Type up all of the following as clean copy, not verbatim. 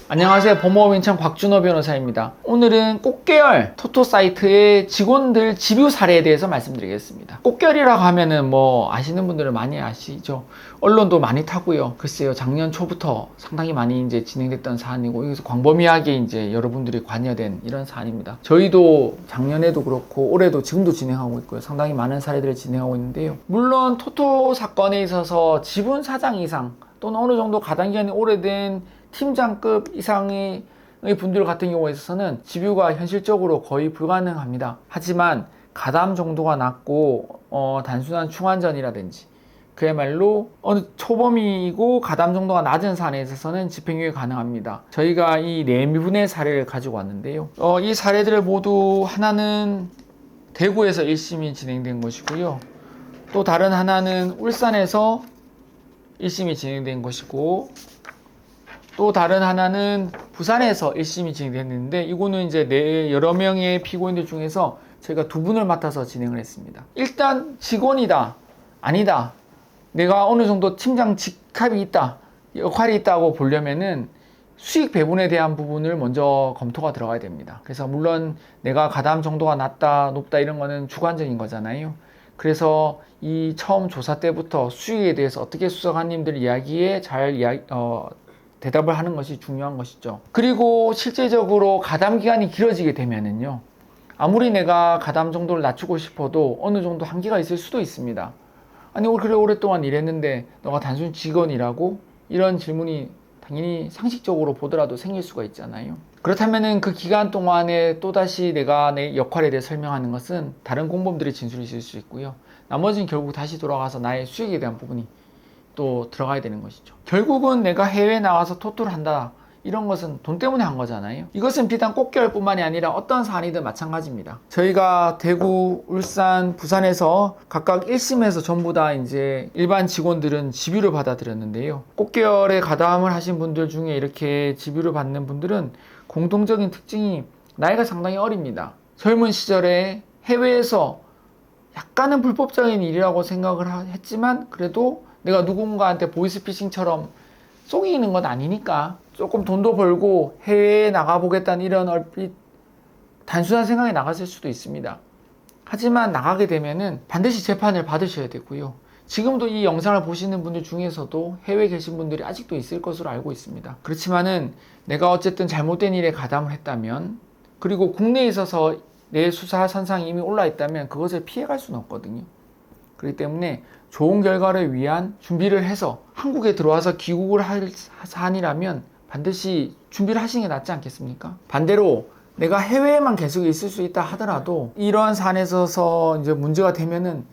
안녕하세요. 범어업 인천 곽준호 변호사입니다. 오늘은 꽃계열 토토 사이트의 직원들 집유 사례에 대해서 말씀드리겠습니다. 꽃계열이라고 하면은 뭐 아시는 분들은 많이 아시죠. 언론도 많이 타고요. 글쎄요, 작년 초부터 상당히 많이 이제 진행됐던 사안이고, 여기서 광범위하게 이제 여러분들이 관여된 이런 사안입니다. 저희도 작년에도 그렇고 올해도 지금도 진행하고 있고요. 상당히 많은 사례들을 진행하고 있는데요. 물론 토토 사건에 있어서 지분 사장 이상 또는 어느 정도 가담 기간이 오래된 팀장급 이상의 분들 같은 경우에 있어서는 집유가 현실적으로 거의 불가능합니다. 하지만 가담 정도가 낮고 단순한 충환전이라든지 그야말로 어느 초범이고 가담 정도가 낮은 사안에 있어서는 집행유예 가능합니다. 저희가 이 4분의 사례를 가지고 왔는데요. 이 사례들 모두 하나는 대구에서 1심이 진행된 것이고요. 또 다른 하나는 울산에서 1심이 진행된 것이고, 또 다른 하나는 부산에서 1심이 진행됐는데, 이거는 이제 여러 명의 피고인들 중에서 저희가 2분을 맡아서 진행을 했습니다. 일단 직원이다, 아니다, 내가 어느 정도 팀장 직함이 있다, 역할이 있다고 보려면은 수익 배분에 대한 부분을 먼저 검토가 들어가야 됩니다. 그래서 물론 내가 가담 정도가 낮다, 높다 이런 거는 주관적인 거잖아요. 그래서 이 처음 조사 때부터 수익에 대해서 어떻게 수사관님들 이야기에 잘 대답을 하는 것이 중요한 것이죠. 그리고 실제적으로 가담 기간이 길어지게 되면은요, 아무리 내가 가담 정도를 낮추고 싶어도 어느 정도 한계가 있을 수도 있습니다. 아니, 그래 오랫동안 일했는데 너가 단순 직원이라고? 이런 질문이 당연히 상식적으로 보더라도 생길 수가 있잖아요. 그렇다면은 그 기간 동안에 또다시 내가 내 역할에 대해 설명하는 것은 다른 공범들의 진술이 있을 수 있고요. 나머지는 결국 다시 돌아가서 나의 수익에 대한 부분이 또 들어가야 되는 것이죠. 결국은 내가 해외에 나가서 토토를 한다, 이런 것은 돈 때문에 한 거잖아요. 이것은 비단 꽃계열뿐만이 아니라 어떤 사안이든 마찬가지입니다. 저희가 대구, 울산, 부산에서 각각 1심에서 전부 다 이제 일반 직원들은 집유를 받아들였는데요. 꽃계열에 가담을 하신 분들 중에 이렇게 집유를 받는 분들은 공통적인 특징이 나이가 상당히 어립니다. 젊은 시절에 해외에서 약간은 불법적인 일이라고 생각을 했지만, 그래도 내가 누군가한테 보이스피싱처럼 속이는 건 아니니까 조금 돈도 벌고 해외에 나가보겠다는 이런 얼핏 단순한 생각이 나갔을 수도 있습니다. 하지만 나가게 되면은 반드시 재판을 받으셔야 되고요. 지금도 이 영상을 보시는 분들 중에서도 해외에 계신 분들이 아직도 있을 것으로 알고 있습니다. 그렇지만은 내가 어쨌든 잘못된 일에 가담을 했다면, 그리고 국내에 있어서 내 수사 선상이 이미 올라 있다면 그것을 피해갈 수는 없거든요. 그렇기 때문에 좋은 결과를 위한 준비를 해서 한국에 들어와서 귀국을 할 사안이라면 반드시 준비를 하시는 게 낫지 않겠습니까? 반대로 내가 해외에만 계속 있을 수 있다 하더라도 이러한 사안에 있어서 이제 문제가 되면은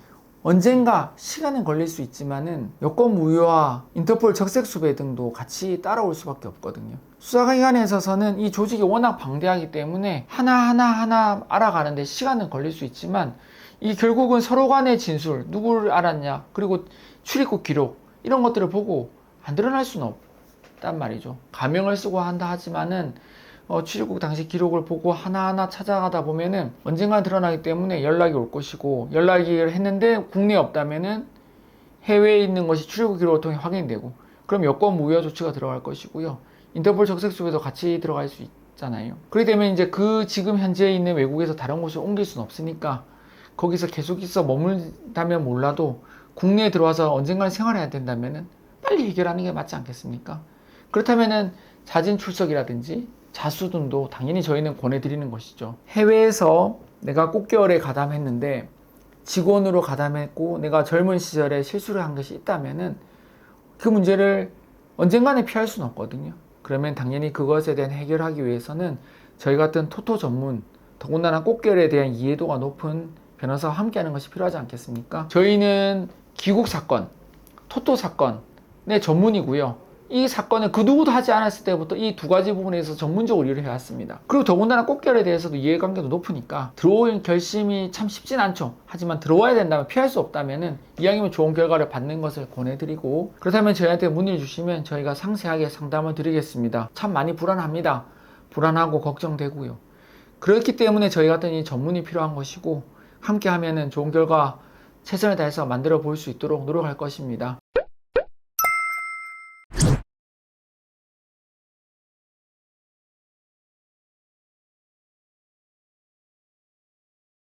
언젠가 시간은 걸릴 수 있지만은 여권 무효와 인터폴 적색 수배 등도 같이 따라올 수밖에 없거든요. 수사기관에 있어서는 이 조직이 워낙 방대하기 때문에 하나 알아가는데 시간은 걸릴 수 있지만, 이 결국은 서로 간의 진술, 누구를 알았냐, 그리고 출입국 기록, 이런 것들을 보고 안 드러날 수는 없단 말이죠. 가명을 쓰고 한다 하지만은 출입국 당시 기록을 보고 하나하나 찾아가다 보면은 언젠가 드러나기 때문에 연락이 올 것이고, 연락을 했는데 국내에 없다면은 해외에 있는 것이 출입국 기록을 통해 확인되고, 그럼 여권 무효 조치가 들어갈 것이고요. 인터폴 적색 수배도 같이 들어갈 수 있잖아요. 그렇게 되면 이제 그 지금 현재 있는 외국에서 다른 곳으로 옮길 수는 없으니까 거기서 계속 있어 머물다면 몰라도 국내에 들어와서 언젠가는 생활해야 된다면은 빨리 해결하는 게 맞지 않겠습니까? 그렇다면은 자진 출석이라든지 자수 등도 당연히 저희는 권해드리는 것이죠. 해외에서 내가 꽃계열에 가담했는데 직원으로 가담했고 내가 젊은 시절에 실수를 한 것이 있다면은 그 문제를 언젠가는 피할 수는 없거든요. 그러면 당연히 그것에 대한 해결하기 위해서는 저희 같은 토토 전문, 더군다나 꽃계열에 대한 이해도가 높은 변호사와 함께하는 것이 필요하지 않겠습니까? 저희는 귀국 사건, 토토 사건의 전문이고요. 이 사건은 그 누구도 하지 않았을 때부터 이 두 가지 부분에 서 전문적으로 일을 해왔습니다. 그리고 더군다나 꽃계열에 대해서도 이해관계도 높으니까 들어올 결심이 참 쉽진 않죠. 하지만 들어와야 된다면, 피할 수 없다면은 이왕이면 좋은 결과를 받는 것을 권해드리고, 그렇다면 저희한테 문의를 주시면 저희가 상세하게 상담을 드리겠습니다. 참 많이 불안합니다. 불안하고 걱정되고요. 그렇기 때문에 저희 같은 이 전문이 필요한 것이고, 함께 하면은 좋은 결과 최선을 다해서 만들어 볼 수 있도록 노력할 것입니다.